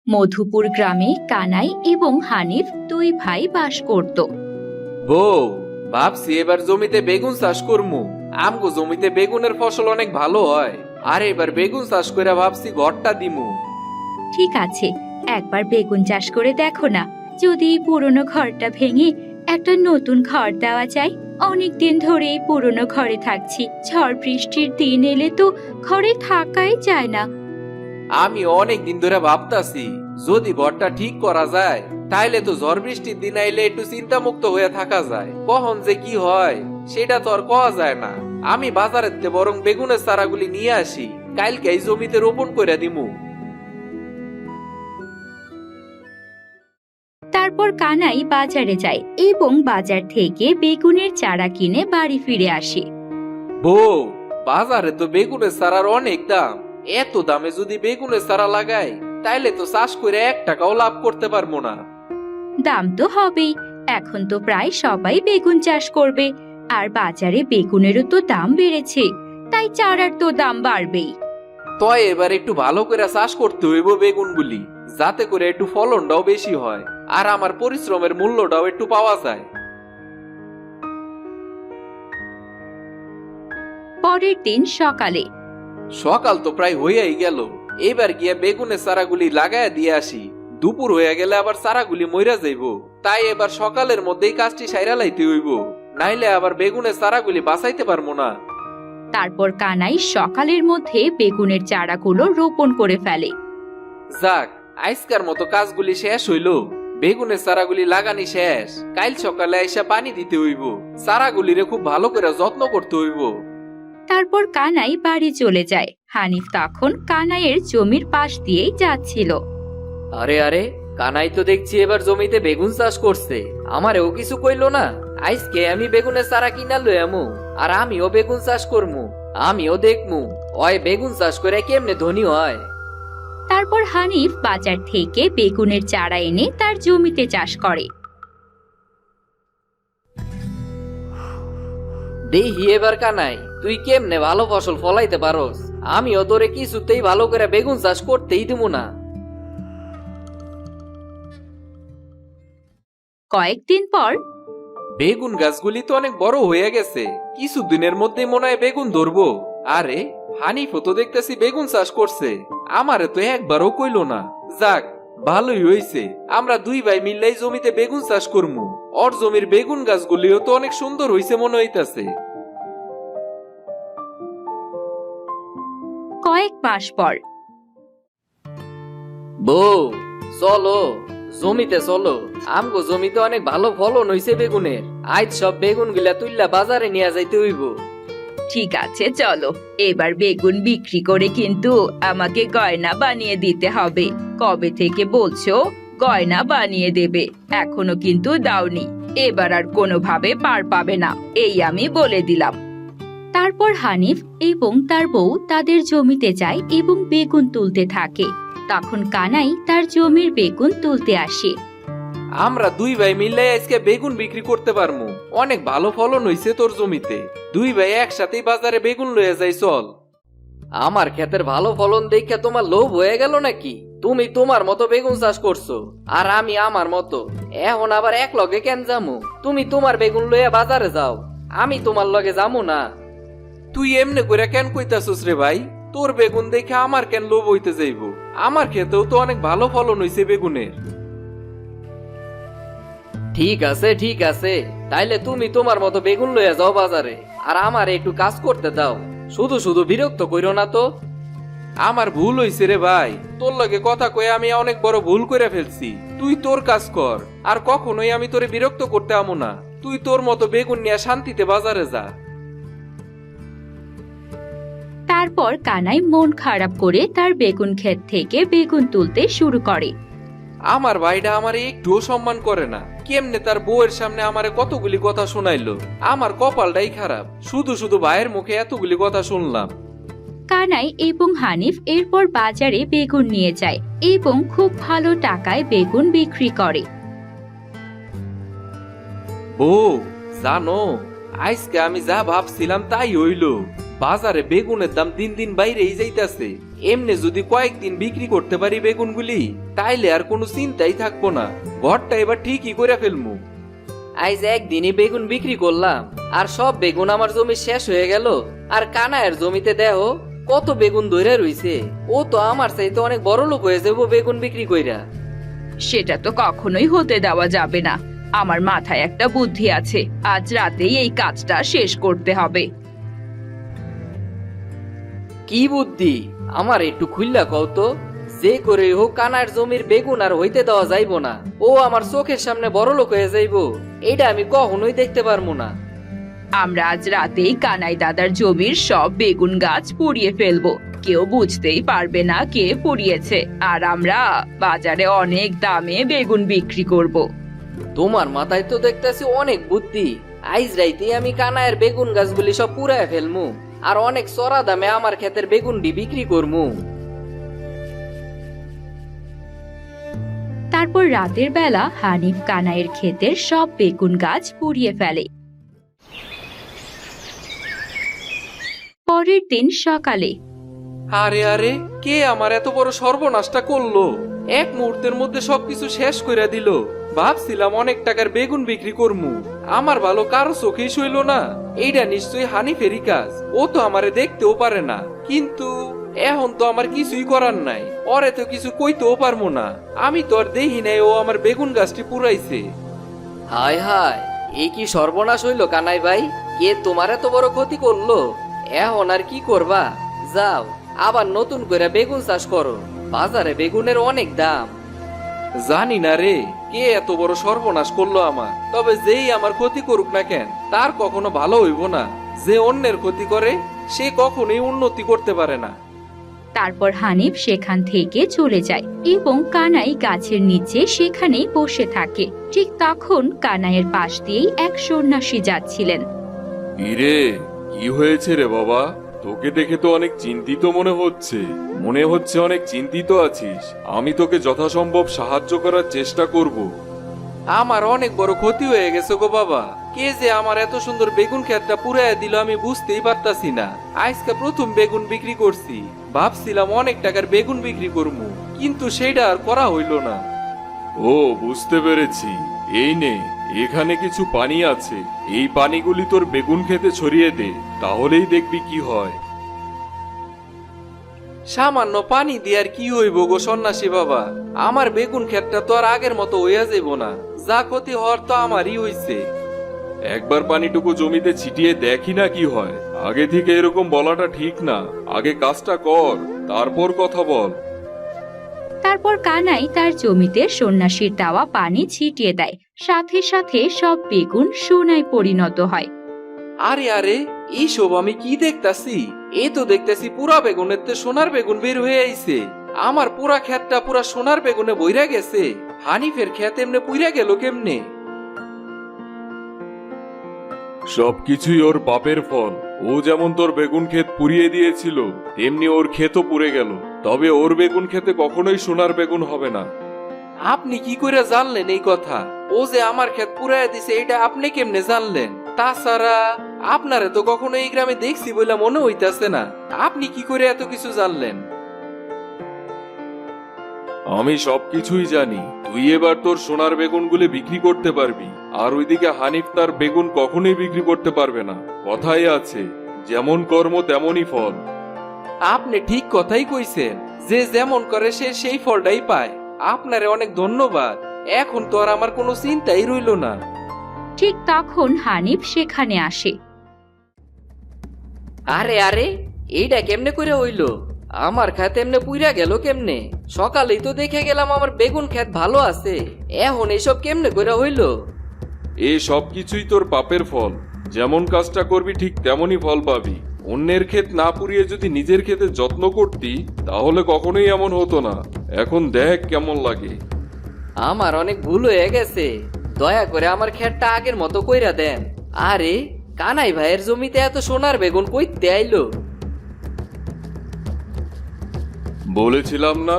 মধুপুর গ্রামে কানাই এবং হানিফ দুই ভাই বাস করত। বউ, ভাবছি এবার জমিতে বেগুন চাষ করমু। আমগো জমিতে বেগুনের ফসল অনেক ভালো হয়। আর এবার বেগুন চাষ করে ভাবছি ঘরটা দিমু। ঠিক আছে, একবার বেগুন চাষ করে দেখো না, যদি পুরনো ঘরটা ভেঙে একটা নতুন ঘর দেওয়া যায়। অনেক দিন ধরে এই পুরনো ঘরে থাকছি, ঝড় বৃষ্টির দিন এলে তো ঘরে থাকাই যায় না। আমি অনেক দিন ধরে ভাবতাছি যদি ঘরটা ঠিক করা যায় তাইলে তো ঝড় বৃষ্টির দিন আইলে একটু চিন্তা মুক্ত হয়ে থাকা যায়। কখন যে কি হয় সেটা তো আর কওয়া যায় না। আমি বাজারের তে বরং বেগুনের চারাগুলি নিয়ে আসি, কালকে এই জমিতে রোপণ করে দিমু। তারপর কানাই বাজারে যায় এবং বাজার থেকে বেগুনের চারা কিনে বাড়ি ফিরে আসে। বউ, বাজারে তো বেগুনের চারার অনেক দাম। এত দামে যদি বেগুনের চারা লাগাই তাইলে তো চাষ করে 1 টাকাও লাভ করতে পারবো না। দাম তো হবেই, এখন তো প্রায় সবাই বেগুন চাষ করবে, আর বাজারে বেগুনেরও তো দাম বেড়েছে, তাই চারার তো দাম বাড়বেই। তো এবার একটু ভালো করে চাষ করতে হইব বেগুনগুলি, যাতে করে একটু ফলনটাও বেশি হয় আর আমার পরিশ্রমের মূল্যটাও একটু পাওয়া যায়। পরের দিন সকালে সকাল তো প্রায় হইয়াই গেল, এবার গিয়ে বেগুনের চারাগুলি লাগায় দিয়ে আসি। দুপুর হইয়া গেলে আবার চারাগুলি মইরা যাইব, তাই এবার সকালের মধ্যেই কাজটি সাইরা লাইতে হইব, নাইলে আবার বেগুনের চারাগুলি বাঁচাইতে পারবো না। তারপর কানাই সকালের মধ্যে বেগুনের চারাগুলো রোপণ করে ফেলে। যাক, আজকার মতো কাজগুলি শেষ হইল। বেগুনের চারাগুলি লাগানি শেষ, কাল সকালে আইসা পানি দিতে হইব। চারাগুলিরে খুব ভালো করে যত্ন করতে হইব। তারপর কানাই বাড়ি চলে যায়। হানিফ তখন কানাইয়ের জমির পাশ দিয়েই যাচ্ছিল। আরে আরে, কানাই তো দেখছি এবার জমিতে বেগুন চাষ করছে। আমারেও কিছু কইলো না। আজকে আমি বেগুনের চারা কিনা লই আমু, আর আমিও বেগুন চাষ করমু। আমিও দেখমু ওই বেগুন চাষ করে কেমনে ধনী হয়। তারপর হানিফ বাজার থেকে বেগুনের চারা এনে তার জমিতে চাষ করে। দেখি এবার কানাই তুই কেমনে ভালো ফসল ফলাইতে পারোস। আমিও তোরে কিছুতেই ভালো করে বেগুন চাষ করতেই দিমু না। কয়েকদিন পর বেগুন গাছগুলি তো অনেক বড় হয়ে গেছে, কিছুদিনের মধ্যে মনে হয় বেগুন ধরবো। আরে, হানিফও তো দেখতেছি বেগুন চাষ করছে, আমারে তো একবারও কইলো না। যাক, ভালোই হইছে, আমরা দুই ভাই মিললেই জমিতে বেগুন চাষ করমু। ওর জমির বেগুন গাছগুলিও তো অনেক সুন্দর হইছে মনে হইতাছে। কয়েক মাস পর বউ, চলো জমিতে চলো। আমগো জমিতে অনেক ভালো ফলন হইছে বেগুনের। আজ সব বেগুন গুলা তুইলা বাজারে নিয়ে যাইতে হইব। ঠিক আছে, চলো। এবার বেগুন বিক্রি করে কিন্তু আমাকে গয়না বানিয়ে দিতে হবে। কবে থেকে বলছো গয়না বানিয়ে দেবে, এখনো কিন্তু দাওনি। এবার আর কোনোভাবে পার পাবে না, এই আমি বলে দিলাম। তারপর হানিফ এবং তার বউ তাদের জমিতে যায় এবং বেগুন তুলতে থাকে। তখন কানাই তার জমির বেগুন তুলতে আসে। আমরা দুই ভাই মিললে আজকে বেগুন বিক্রি করতে পারমু। অনেক ভালো ফলন হইছে তোর জমিতে, দুই ভাই একসাথেই বাজারে বেগুন লয়ে যাই চল। আমার ক্ষেতের ভালো ফলন দেখে তোমার লোভ হয়ে গেল নাকি? তুমি তোমার মতো বেগুন চাষ করছো, আর আমি আমার মতো। এখন আবার এক লগে কেন যামু? তুমি তোমার বেগুন লইয়া বাজারে যাও, আমি তোমার লগে যামু না। তুই এমনি করে কেন কইতাছস রে ভাই? তোর বেগুন দেখে আমার কেন লোভ হইতে যাইব? আমার ক্ষেতেও তো অনেক ভালো ফলন হইছে বেগুনের। ঠিক আছে ঠিক আছে, তাইলে তুমি তোমার মতো বেগুন লইয়া যাও বাজারে, আর আমার একটু কাজ করতে দাও। শুধু শুধু বিরক্ত কইরো না তো। আমার ভুল হইছে রে ভাই, তোর লগে কথা কয়ে আমি অনেক বড় ভুল করে ফেলছি। তুই তোর কাজ কর, আর কখনোই আমি তোরে বিরক্ত করতে আমু না। তুই তোর মতো বেগুন নিয়ে শান্তিতে বাজারে যা। তারপর কানাই মন খারাপ করে তার বেগুন ক্ষেত থেকে বেগুন তুলতে শুরু করে। আমার ভাইটা আমারে একটুও সম্মান করে না। কেমনে তার বউয়ের সামনে আমারে কতগুলি কথা শোনাইলো। আমার কপালটাই খারাপ, শুধু শুধু ভাইয়ের মুখে এতগুলি কথা শুনলাম। কানাই এবং হানিফ এরপর বাজারে বেগুন নিয়ে যায় এবং খুব ভালো টাকায় বেগুন বিক্রি করে। বউ, জানো আজকে আমি যা ভাবছিলাম তাই হইল। বাজারে বেগুনের দাম দিন দিন বাইরেই যাইতাছে। এমনি যদি কয়েকদিন বিক্রি করতে পারি বেগুনগুলি, তাইলে আর কোনো চিন্তাই থাকবো না, ঘরটা এবার ঠিকই করে ফেলমু। আইজ একদিনই বেগুন বিক্রি করলাম, আর সব বেগুন আমার জমি শেষ হয়ে গেল। আর কানায়ের জমিতে দেহ কত বেগুন ধরে রইছে, ও তো আমার চাইতে অনেক বড় লোক হয়ে যাবো বেগুন বিক্রি কইরা। সেটা তো কখনোই হতে দেওয়া যাবে না। আমার মাথায় একটা বুদ্ধি আছে, আজ রাতেই এই কাজটা শেষ করতে হবে। কি বুদ্ধি? আমার একটু খুললা কও তো। যে করে হোক কানার জমির বেগুন আর হইতে দেওয়া যাইবো না, ও আমার চোখের সামনে বড় লোক হয়ে যাইবো, এটা আমি কখনোই দেখতে পারবো না। আমরা আজ রাতেই কানাই দাদার জমির সব বেগুন গাছ পুড়িয়ে ফেলবো, কেউ বুঝতেই পারবে না কে পুড়িয়েছে, আর আমরা বাজারে অনেক দামে বেগুন বিক্রি করব। তোমার মাথায় তো দেখতেছি অনেক বুদ্ধি। আইজ রাইতে আমি কানায়ের বেগুন গাছগুলি সব পুড়ায় ফেলমু, আর অনেক চড়া দামে আমার ক্ষেতের বেগুনটি বিক্রি করমু। তারপর রাতের বেলা হানিফ কানাইয়ের ক্ষেতের সব বেগুন গাছ পুড়িয়ে ফেলে। পরের দিন সকালে আরে আরে, কে আমার এত বড় সর্বনাশটা করলো? এক মুহূর্তের মধ্যে সবকিছু শেষ করে দিল। ভাবছিলাম অনেক টাকার বেগুন বিক্রি করমু, আমার ভালো কারো চোখেই সইল না। এইটা নিশ্চয়ই হানিফেরই কাজ, ও তো আমারে দেখতেও পারে না। কিন্তু এখন তো আমার কিছুই করার নাই, ওরে তো কিছু কইতেও পারবো না। আমি তো আর দেখি নাই ও আমার বেগুন গাছটি পুরাইছে। হায় হায়, এই কি সর্বনাশ হইল কানাই ভাই? কে তোমার এত বড় ক্ষতি করলো? এখন আর কি করবা? যাও আবার নতুন করে বেগুন চাষ করো, বাজারে বেগুনের অনেক দাম। জানি না রে, কে এত বড় সর্বনাশ করলো আমার। তবে যেই আমার ক্ষতি করুক না কেন, তার কখনো ভালো হইব না। যে অন্যের ক্ষতি করে সে কখনোই উন্নতি করতে পারে না। তারপর হানিফ সেখান থেকে চলে যায় এবং কানাই গাছের নিচে সেখানেই বসে থাকে। ঠিক তখন কানাইয়ের পাশ দিয়েই এক সন্ন্যাসী যাচ্ছিলেন। ইরে, কি হয়েছে রে বাবা? তোকে দেখে তো অনেক চিন্তিত মনে হচ্ছে অনেক চিন্তিত আছিস। আমি তোকে যথাসম্ভব সাহায্য করার চেষ্টা করব। আমার অনেক বড় ক্ষতি হয়ে গেছে গো বাবা। কে যে আমার এত সুন্দর বেগুন ক্ষেতটা পুরাইয়া দিল আমি বুঝতেই পারতাছি না। আজকে প্রথম বেগুন বিক্রি করছি, ভাবছিলাম অনেক টাকার বেগুন বিক্রি করবো, কিন্তু সেটা আর করা হইল না। ও, বুঝতে পেরেছি। এই নে, এখানে কিছু পানি আছে, এই পানিগুলি তোর বেগুন খেতে ছড়িয়ে দে, তাহলেই দেখবি কি হয়। সামান্য পানি দিয়ে আর কি হইব গো সন্ন্যাসী বাবা? আমার বেগুন ক্ষেতটা তো আর আগের মতো হইয়া যাইব না, যা ক্ষতি হওয়ার তো আমারই হইছে। একবার পানিটুকু জমিতে ছিটিয়ে দেখি না কি হয়। আগে থেকে এরকম বলাটা ঠিক না, আগে কাজটা কর, তারপর কথা বল। তারপর কানাই তার জমিতে সন্ন্যাসীর দেওয়া পানি ছিটিয়ে দেয়, সাথে সাথে সব বেগুন সোনায় পরিণত হয়। আরে আরে, এইসব আমি কি দেখতাছি? এই তো দেখতেছি পুরা বেগুনের তে সোনার বেগুন বের হয়ে আইছে। আমার পুরা ক্ষেতটা পুরা সোনার বেগুনে বইরা গেছে। হানিফের ক্ষেত এমনি পুইরা গেল কেমনে? সবকিছুই ওর পাপের ফল। ও যেমন তোর বেগুন ক্ষেত পুড়িয়ে দিয়েছিল, তেমনি ওর ক্ষেতও পুড়ে গেল। তবে ওর বেগুন ক্ষেতে কখনোই সোনার বেগুন হবে না। আপনি কি করে জানলেন এই কথা? ও যে আমার ক্ষেত পুরাইয়া দিছে এটা আপনি কেমনে জানলেন? তাছাড়া আপনারে তো কখনো এই গ্রামে দেখছি বলে মনে হইতাছে না। আপনি কি করে এত কিছু জানলেন? আমি সবকিছুই জানি। তুই এবার তোর সোনার বেগুনগুলি বিক্রি করতে পারবি, আর ওইদিকে হানিফ তার বেগুন কখনোই বিক্রি করতে পারবে না। কথাই আছে, যেমন কর্ম তেমনই ফল। আপনি ঠিক কথাই কইছেন, যে যেমন করে সে সেই ফলটাই পায়। আপনারে অনেক ধন্যবাদ। এখন তো আর আমার কোনো চিন্তাই রইল না। ঠিক তখন হানিফ সেখানে আসে। আরে আরে, এইটা কেমনে করে হইলো? আমার ক্ষেত এমনি পুইরা গেল কেমনে? সকালেই তো দেখে গেলাম আমার বেগুন ক্ষেত ভালো আছে, এখন এইসব কেমনে করে হইলো? এই সবকিছুই তোর পাপের ফল। যেমন কাজটা করবি ঠিক তেমনই ফল পাবি। অন্যের ক্ষেত না পুড়িয়ে যদি নিজের ক্ষেতের যত্ন করতি, তাহলে কখনোই এমন হতো না। এখন দেখ কেমন লাগে। আমার অনেক ভুল হয়ে গেছে, দয়া করে আমার ক্ষেতটা আগের মতো কইরা দেন। আরে, কানাই ভাইয়ের জমিতে এত সোনার বেগুন কইতে আইলো? বলেছিলাম না,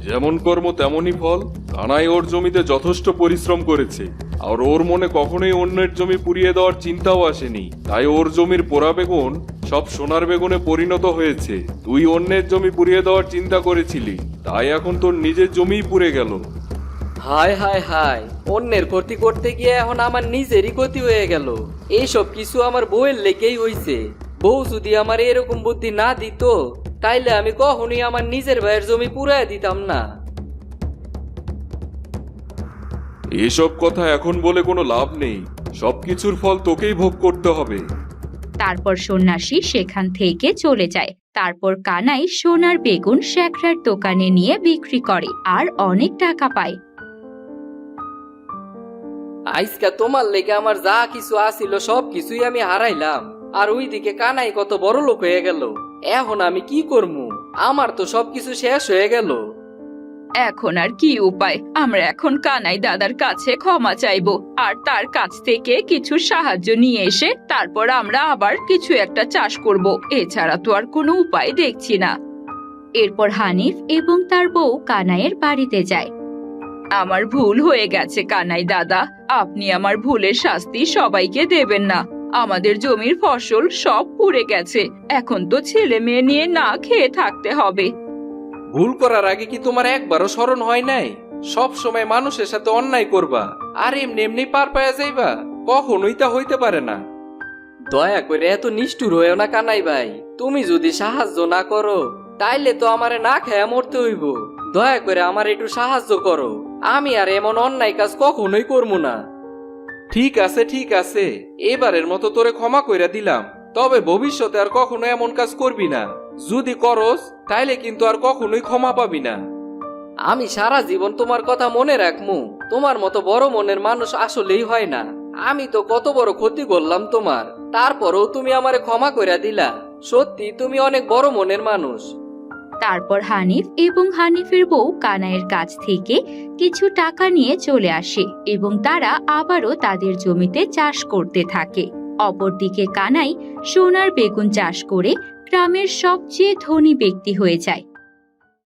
যেমন কর্ম তেমনই ফল। কানাই ওর জমিতে যথেষ্ট পরিশ্রম করেছে, আর ওর মনে কখনোই অন্যের জমি পুড়িয়ে দেওয়ার চিন্তাও আসেনি। তাই ওর জমির পোড়া বেগুন সব সোনার বেগুনে পরিণত হয়েছে। তুই অন্যের জমি পুড়িয়ে দেওয়ার চিন্তা করেছিলি, তাই এখন তোর নিজের জমিই পুড়ে গেল। হায় হায় হায়, অন্যের ক্ষতি করতে গিয়ে এখন আমার নিজেরই ক্ষতি হয়ে গেল। এইসব কিছু আমার বউয়ের লেগেই হইছে। বউ যদি আমার এরকম বুদ্ধি না দিত, তাইলে আমি কখনোই আমার নিজের ভাইয়ের জমি পুরায় দিতাম না। এসব কথা এখন বলে কোনো লাভ নেই, সবকিছুর ফল তোকেই ভোগ করতে হবে। তারপর সন্ন্যাসী সেখান থেকে চলে যায়। তারপর কানাই সোনার বেগুন শ্যাকরার দোকানে নিয়ে বিক্রি করে আর অনেক টাকা পায়। আজকা তোমার লেগে আমার যা কিছু আসিল সব কিছুই আমি হারাইলাম, আর ওইদিকে কানাই কত বড় লোক হয়ে গেল। এখন আমি কি করবো? আমার তো সবকিছু শেষ হয়ে গেল। এখন আর কি উপায়? আমরা এখন কানাই দাদার কাছে ক্ষমা চাইবো আর তার কাছ থেকে কিছু সাহায্য নিয়ে এসে তারপর আমরা আবার কিছু একটা চাষ করব। এছাড়া তো আর কোনো উপায় দেখছি না। এরপর হানিফ এবং তার বউ কানাইয়ের বাড়িতে যায়। আমার ভুল হয়ে গেছে কানাই দাদা, আপনি আমার ভুলের শাস্তি সবাইকে দেবেন না। আমাদের জমির ফসল সব পুড়ে গেছে, এখন তো ছেলে মেয়ে নিয়ে না খেয়ে থাকতে হবে। ভুল করার আগে কি তোমার একবারও স্মরণ হয় নাই? সব সময় মানুষের সাথে অন্যায় করবা আর এমনি এমনি পার পায়া যাইবা? কখনোই তা হইতে পারে না। দয়া করে এত নিষ্ঠুর হয়েও না কানাই ভাই। তুমি যদি সাহায্য না করো, তাইলে তো আমারে না খেয়ে মরতে হইব। দয়া করে আমার একটু সাহায্য করো, আমি আর এমন অন্যায় কাজ কখনোই করবো না। ঠিক আছে ঠিক আছে, এবারের মতো তোরে ক্ষমা কইরা দিলাম, তবে ভবিষ্যতে আর কখনো এমন কাজ করবি না। যদি করস তাইলে কিন্তু আর কখনোই ক্ষমা পাবি না। আমি সারা জীবন তোমার কথা মনে রাখমু। তোমার মতো বড় মনের মানুষ আসলেই হয় না। আমি তো কত বড় ক্ষতি করলাম তোমার, তারপরেও তুমি আমারে ক্ষমা কইরা দিলা। সত্যি তুমি অনেক বড় মনের মানুষ। তারপর হানিফ এবং হানিফের বউ কানাইয়ের কাছ থেকে কিছু টাকা নিয়ে চলে আসে এবং তারা আবারও তাদের জমিতে চাষ করতে থাকে। অপরদিকে কানাই সোনার বেগুন চাষ করে গ্রামের সবচেয়ে ধনী ব্যক্তি হয়ে যায়।